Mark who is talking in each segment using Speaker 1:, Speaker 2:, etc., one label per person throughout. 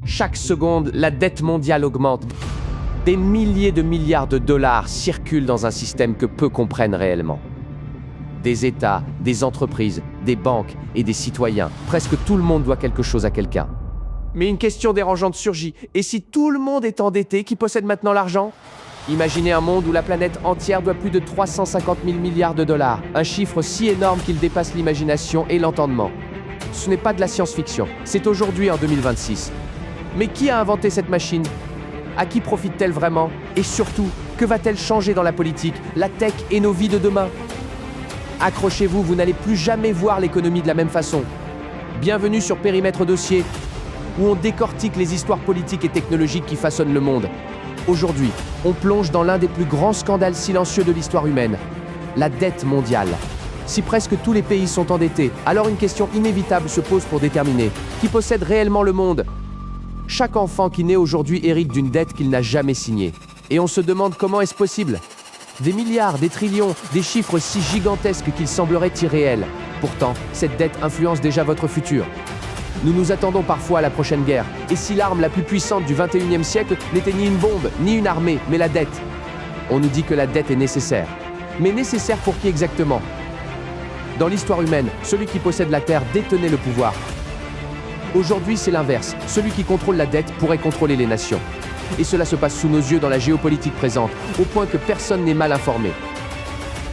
Speaker 1: Chaque seconde, la dette mondiale augmente. Des milliers de milliards de dollars circulent dans un système que peu comprennent réellement. Des États, des entreprises, des banques et des citoyens. Presque tout le monde doit quelque chose à quelqu'un. Mais une question dérangeante surgit. Et si tout le monde est endetté, qui possède maintenant l'argent? Imaginez un monde où la planète entière doit plus de 350 000 milliards de dollars. Un chiffre si énorme qu'il dépasse l'imagination et l'entendement. Ce n'est pas de la science-fiction, c'est aujourd'hui en 2026. Mais qui a inventé cette machine? À qui profite-t-elle vraiment? Et surtout, que va-t-elle changer dans la politique, la tech et nos vies de demain? Accrochez-vous, vous n'allez plus jamais voir l'économie de la même façon. Bienvenue sur Périmètre Dossier, où on décortique les histoires politiques et technologiques qui façonnent le monde. Aujourd'hui, on plonge dans l'un des plus grands scandales silencieux de l'histoire humaine, la dette mondiale. Si presque tous les pays sont endettés, alors une question inévitable se pose pour déterminer qui possède réellement le monde. Chaque enfant qui naît aujourd'hui hérite d'une dette qu'il n'a jamais signée. Et on se demande comment est-ce possible? Des milliards, des trillions, des chiffres si gigantesques qu'ils sembleraient irréels. Pourtant, cette dette influence déjà votre futur. Nous nous attendons parfois à la prochaine guerre. Et si l'arme la plus puissante du 21e siècle n'était ni une bombe, ni une armée, mais la dette? On nous dit que la dette est nécessaire. Mais nécessaire pour qui exactement? Dans l'histoire humaine, celui qui possède la terre détenait le pouvoir. Aujourd'hui, c'est l'inverse. Celui qui contrôle la dette pourrait contrôler les nations. Et cela se passe sous nos yeux dans la géopolitique présente, au point que personne n'est mal informé.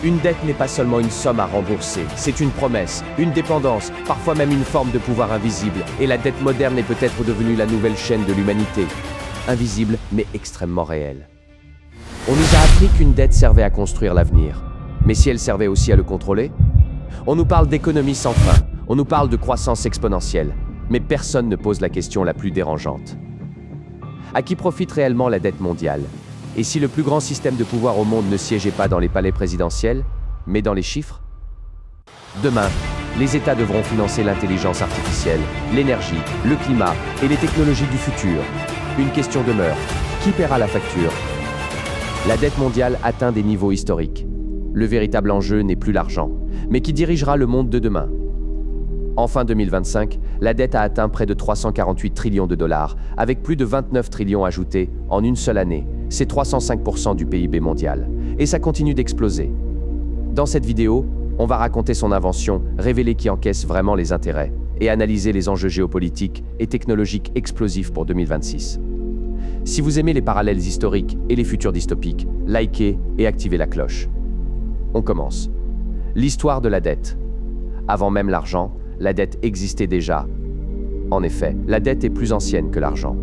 Speaker 1: Une dette n'est pas seulement une somme à rembourser, c'est une promesse, une dépendance, parfois même une forme de pouvoir invisible. Et la dette moderne est peut-être devenue la nouvelle chaîne de l'humanité. Invisible, mais extrêmement réelle. On nous a appris qu'une dette servait à construire l'avenir. Mais si elle servait aussi à le contrôler? On nous parle d'économie sans fin, on nous parle de croissance exponentielle. Mais personne ne pose la question la plus dérangeante. À qui profite réellement la dette mondiale? Et si le plus grand système de pouvoir au monde ne siégeait pas dans les palais présidentiels, mais dans les chiffres? Demain, les États devront financer l'intelligence artificielle, l'énergie, le climat et les technologies du futur. Une question demeure. Qui paiera la facture? La dette mondiale atteint des niveaux historiques. Le véritable enjeu n'est plus l'argent, mais qui dirigera le monde de demain? En fin 2025, la dette a atteint près de 348 trillions de dollars, avec plus de 29 trillions ajoutés en une seule année. C'est 305% du PIB mondial. Et ça continue d'exploser. Dans cette vidéo, on va raconter son invention, révéler qui encaisse vraiment les intérêts, et analyser les enjeux géopolitiques et technologiques explosifs pour 2026. Si vous aimez les parallèles historiques et les futurs dystopiques, likez et activez la cloche. On commence. L'histoire de la dette. Avant même l'argent, la dette existait déjà. En effet, la dette est plus ancienne que l'argent.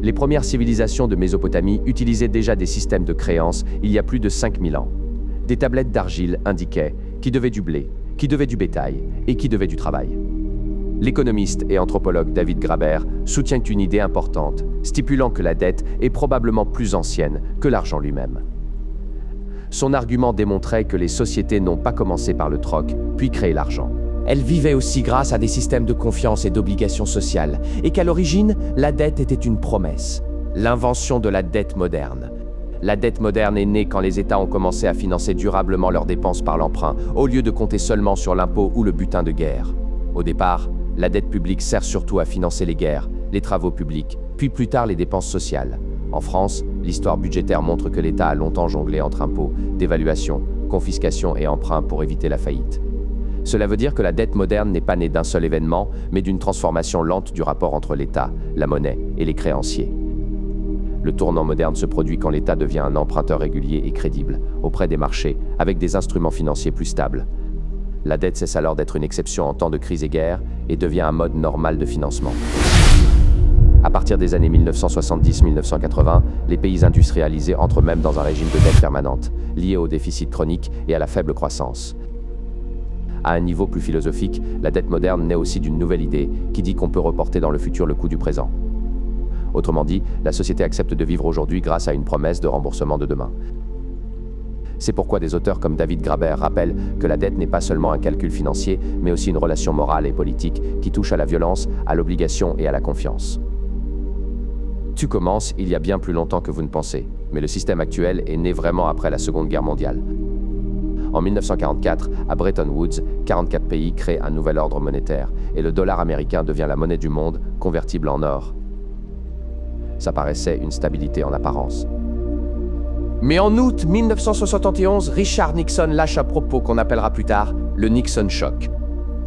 Speaker 1: Les premières civilisations de Mésopotamie utilisaient déjà des systèmes de créances il y a plus de 5000 ans. Des tablettes d'argile indiquaient qui devait du blé, qui devait du bétail et qui devait du travail. L'économiste et anthropologue David Graeber soutient une idée importante, stipulant que la dette est probablement plus ancienne que l'argent lui-même. Son argument démontrait que les sociétés n'ont pas commencé par le troc, puis créé l'argent. Elles vivaient aussi grâce à des systèmes de confiance et d'obligations sociales, et qu'à l'origine, la dette était une promesse. L'invention de la dette moderne. La dette moderne est née quand les États ont commencé à financer durablement leurs dépenses par l'emprunt, au lieu de compter seulement sur l'impôt ou le butin de guerre. Au départ, la dette publique sert surtout à financer les guerres, les travaux publics, puis plus tard les dépenses sociales. En France, l'histoire budgétaire montre que l'État a longtemps jonglé entre impôts, dévaluation, confiscation et emprunts pour éviter la faillite. Cela veut dire que la dette moderne n'est pas née d'un seul événement, mais d'une transformation lente du rapport entre l'État, la monnaie et les créanciers. Le tournant moderne se produit quand l'État devient un emprunteur régulier et crédible, auprès des marchés, avec des instruments financiers plus stables. La dette cesse alors d'être une exception en temps de crise et guerre, et devient un mode normal de financement. À partir des années 1970-1980, les pays industrialisés entrent même dans un régime de dette permanente, lié au déficit chronique et à la faible croissance. À un niveau plus philosophique, la dette moderne naît aussi d'une nouvelle idée qui dit qu'on peut reporter dans le futur le coût du présent. Autrement dit, la société accepte de vivre aujourd'hui grâce à une promesse de remboursement de demain. C'est pourquoi des auteurs comme David Graeber rappellent que la dette n'est pas seulement un calcul financier, mais aussi une relation morale et politique qui touche à la violence, à l'obligation et à la confiance. Tu commences il y a bien plus longtemps que vous ne pensez, mais le système actuel est né vraiment après la Seconde Guerre mondiale. En 1944, à Bretton Woods, 44 pays créent un nouvel ordre monétaire et le dollar américain devient la monnaie du monde, convertible en or. Ça paraissait une stabilité en apparence. Mais en août 1971, Richard Nixon lâche un propos qu'on appellera plus tard le Nixon Shock.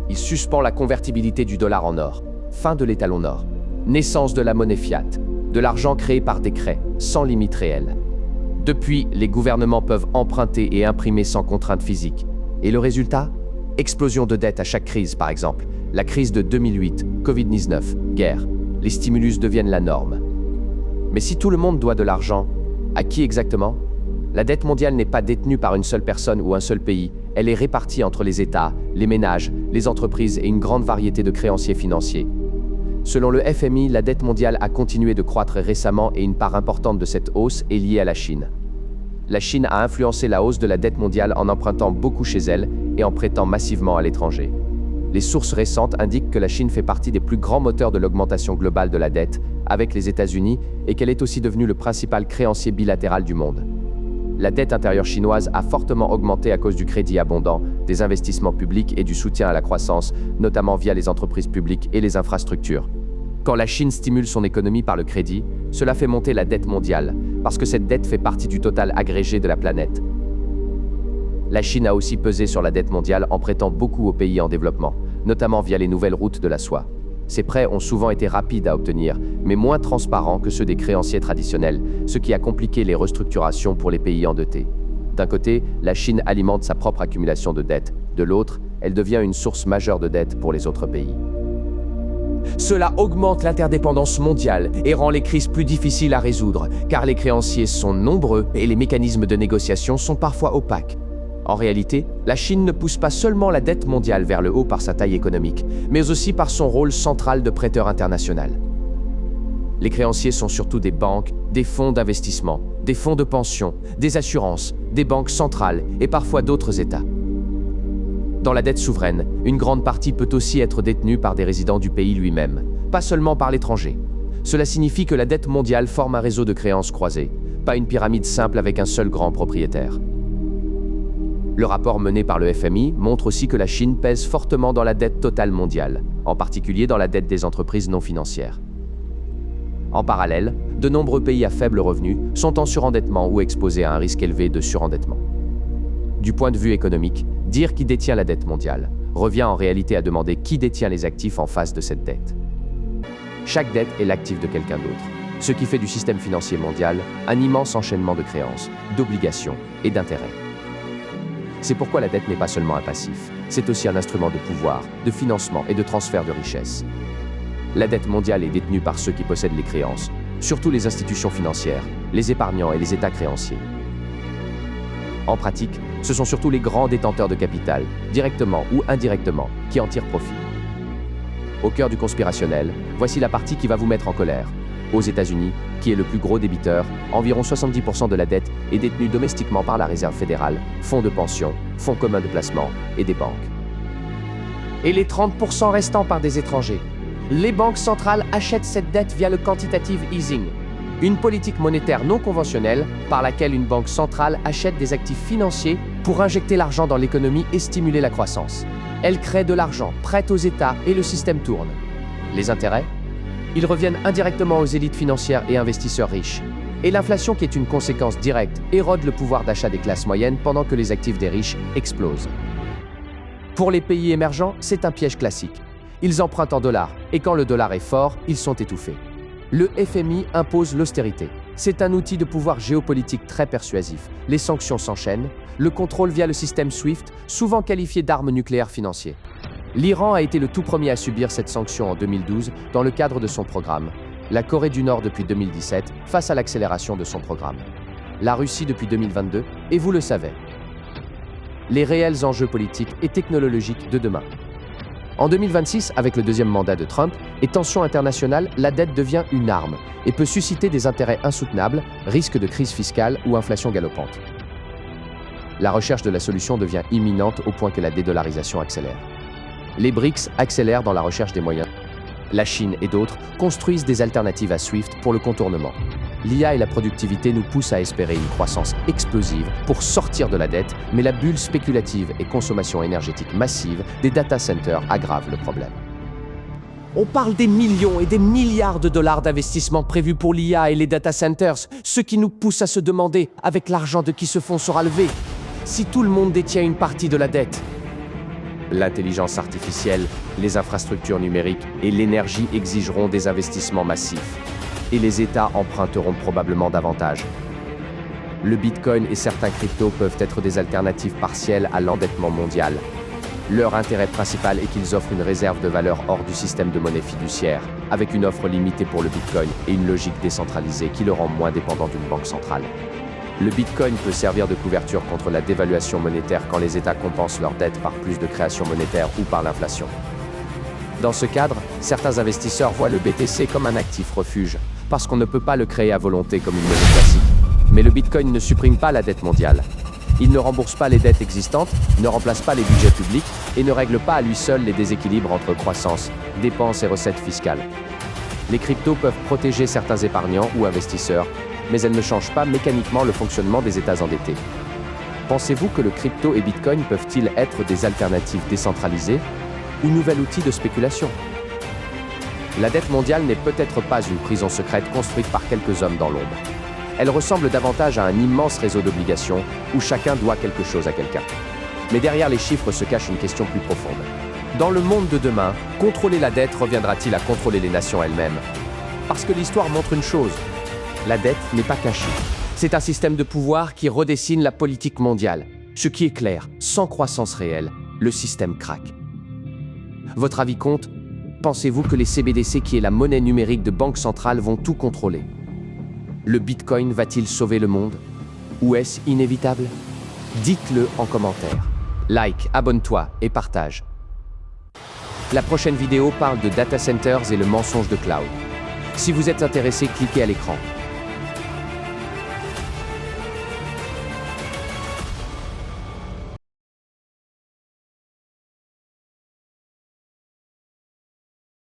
Speaker 1: Il suspend la convertibilité du dollar en or. Fin de l'étalon or. Naissance de la monnaie fiat. De l'argent créé par décret, sans limite réelle. Depuis, les gouvernements peuvent emprunter et imprimer sans contrainte physique. Et le résultat? Explosion de dettes à chaque crise, par exemple. La crise de 2008, Covid-19, guerre. Les stimulus deviennent la norme. Mais si tout le monde doit de l'argent, à qui exactement? La dette mondiale n'est pas détenue par une seule personne ou un seul pays. Elle est répartie entre les États, les ménages, les entreprises et une grande variété de créanciers financiers. Selon le FMI, la dette mondiale a continué de croître récemment et une part importante de cette hausse est liée à la Chine. La Chine a influencé la hausse de la dette mondiale en empruntant beaucoup chez elle et en prêtant massivement à l'étranger. Les sources récentes indiquent que la Chine fait partie des plus grands moteurs de l'augmentation globale de la dette avec les États-Unis et qu'elle est aussi devenue le principal créancier bilatéral du monde. La dette intérieure chinoise a fortement augmenté à cause du crédit abondant, des investissements publics et du soutien à la croissance, notamment via les entreprises publiques et les infrastructures. Quand la Chine stimule son économie par le crédit, cela fait monter la dette mondiale, parce que cette dette fait partie du total agrégé de la planète. La Chine a aussi pesé sur la dette mondiale en prêtant beaucoup aux pays en développement, notamment via les nouvelles routes de la soie. Ces prêts ont souvent été rapides à obtenir, mais moins transparents que ceux des créanciers traditionnels, ce qui a compliqué les restructurations pour les pays endettés. D'un côté, la Chine alimente sa propre accumulation de dettes. De l'autre, elle devient une source majeure de dettes pour les autres pays. Cela augmente l'interdépendance mondiale et rend les crises plus difficiles à résoudre, car les créanciers sont nombreux et les mécanismes de négociation sont parfois opaques. En réalité, la Chine ne pousse pas seulement la dette mondiale vers le haut par sa taille économique, mais aussi par son rôle central de prêteur international. Les créanciers sont surtout des banques, des fonds d'investissement, des fonds de pension, des assurances, des banques centrales et parfois d'autres États. Dans la dette souveraine, une grande partie peut aussi être détenue par des résidents du pays lui-même, pas seulement par l'étranger. Cela signifie que la dette mondiale forme un réseau de créances croisées, pas une pyramide simple avec un seul grand propriétaire. Le rapport mené par le FMI montre aussi que la Chine pèse fortement dans la dette totale mondiale, en particulier dans la dette des entreprises non financières. En parallèle, de nombreux pays à faible revenu sont en surendettement ou exposés à un risque élevé de surendettement. Du point de vue économique, dire qui détient la dette mondiale revient en réalité à demander qui détient les actifs en face de cette dette. Chaque dette est l'actif de quelqu'un d'autre, ce qui fait du système financier mondial un immense enchaînement de créances, d'obligations et d'intérêts. C'est pourquoi la dette n'est pas seulement un passif, c'est aussi un instrument de pouvoir, de financement et de transfert de richesses. La dette mondiale est détenue par ceux qui possèdent les créances, surtout les institutions financières, les épargnants et les États créanciers. En pratique, ce sont surtout les grands détenteurs de capital, directement ou indirectement, qui en tirent profit. Au cœur du conspirationnel, voici la partie qui va vous mettre en colère. Aux États-Unis, qui est le plus gros débiteur, environ 70% de la dette est détenue domestiquement par la Réserve fédérale, fonds de pension, fonds communs de placement et des banques. Et les 30% restants par des étrangers. Les banques centrales achètent cette dette via le quantitative easing, une politique monétaire non conventionnelle par laquelle une banque centrale achète des actifs financiers pour injecter l'argent dans l'économie et stimuler la croissance. Elle crée de l'argent, prête aux États et le système tourne. Les intérêts? Ils reviennent indirectement aux élites financières et investisseurs riches. Et l'inflation, qui est une conséquence directe, érode le pouvoir d'achat des classes moyennes pendant que les actifs des riches explosent. Pour les pays émergents, c'est un piège classique. Ils empruntent en dollars, et quand le dollar est fort, ils sont étouffés. Le FMI impose l'austérité. C'est un outil de pouvoir géopolitique très persuasif. Les sanctions s'enchaînent, le contrôle via le système SWIFT, souvent qualifié d'arme nucléaire financière. L'Iran a été le tout premier à subir cette sanction en 2012 dans le cadre de son programme. La Corée du Nord depuis 2017 face à l'accélération de son programme. La Russie depuis 2022, et vous le savez. Les réels enjeux politiques et technologiques de demain. En 2026, avec le deuxième mandat de Trump et tensions internationales, la dette devient une arme et peut susciter des intérêts insoutenables, risque de crise fiscale ou inflation galopante. La recherche de la solution devient imminente au point que la dédollarisation accélère. Les BRICS accélèrent dans la recherche des moyens. La Chine et d'autres construisent des alternatives à SWIFT pour le contournement. L'IA et la productivité nous poussent à espérer une croissance explosive pour sortir de la dette, mais la bulle spéculative et consommation énergétique massive des data centers aggravent le problème. On parle des millions et des milliards de dollars d'investissement prévus pour l'IA et les data centers, ce qui nous pousse à se demander avec l'argent de qui ce fonds sera levé. Si tout le monde détient une partie de la dette, l'intelligence artificielle, les infrastructures numériques et l'énergie exigeront des investissements massifs. Et les États emprunteront probablement davantage. Le Bitcoin et certains cryptos peuvent être des alternatives partielles à l'endettement mondial. Leur intérêt principal est qu'ils offrent une réserve de valeur hors du système de monnaie fiduciaire, avec une offre limitée pour le Bitcoin et une logique décentralisée qui le rend moins dépendant d'une banque centrale. Le Bitcoin peut servir de couverture contre la dévaluation monétaire quand les États compensent leurs dettes par plus de création monétaire ou par l'inflation. Dans ce cadre, certains investisseurs voient le BTC comme un actif refuge, parce qu'on ne peut pas le créer à volonté comme une monnaie classique. Mais le Bitcoin ne supprime pas la dette mondiale. Il ne rembourse pas les dettes existantes, ne remplace pas les budgets publics et ne règle pas à lui seul les déséquilibres entre croissance, dépenses et recettes fiscales. Les cryptos peuvent protéger certains épargnants ou investisseurs, mais elles ne changent pas mécaniquement le fonctionnement des États endettés. Pensez-vous que le crypto et Bitcoin peuvent-ils être des alternatives décentralisées ou nouvel outil de spéculation? La dette mondiale n'est peut-être pas une prison secrète construite par quelques hommes dans l'ombre. Elle ressemble davantage à un immense réseau d'obligations où chacun doit quelque chose à quelqu'un. Mais derrière les chiffres se cache une question plus profonde. Dans le monde de demain, contrôler la dette reviendra-t-il à contrôler les nations elles-mêmes? Parce que l'histoire montre une chose, la dette n'est pas cachée. C'est un système de pouvoir qui redessine la politique mondiale. Ce qui est clair, sans croissance réelle, le système craque. Votre avis compte? Pensez-vous que les CBDC, qui est la monnaie numérique de banque centrale, vont tout contrôler? Le Bitcoin va-t-il sauver le monde? Ou est-ce inévitable? Dites-le en commentaire. Like, abonne-toi et partage. La prochaine vidéo parle de data centers et le mensonge de cloud. Si vous êtes intéressé, cliquez à l'écran.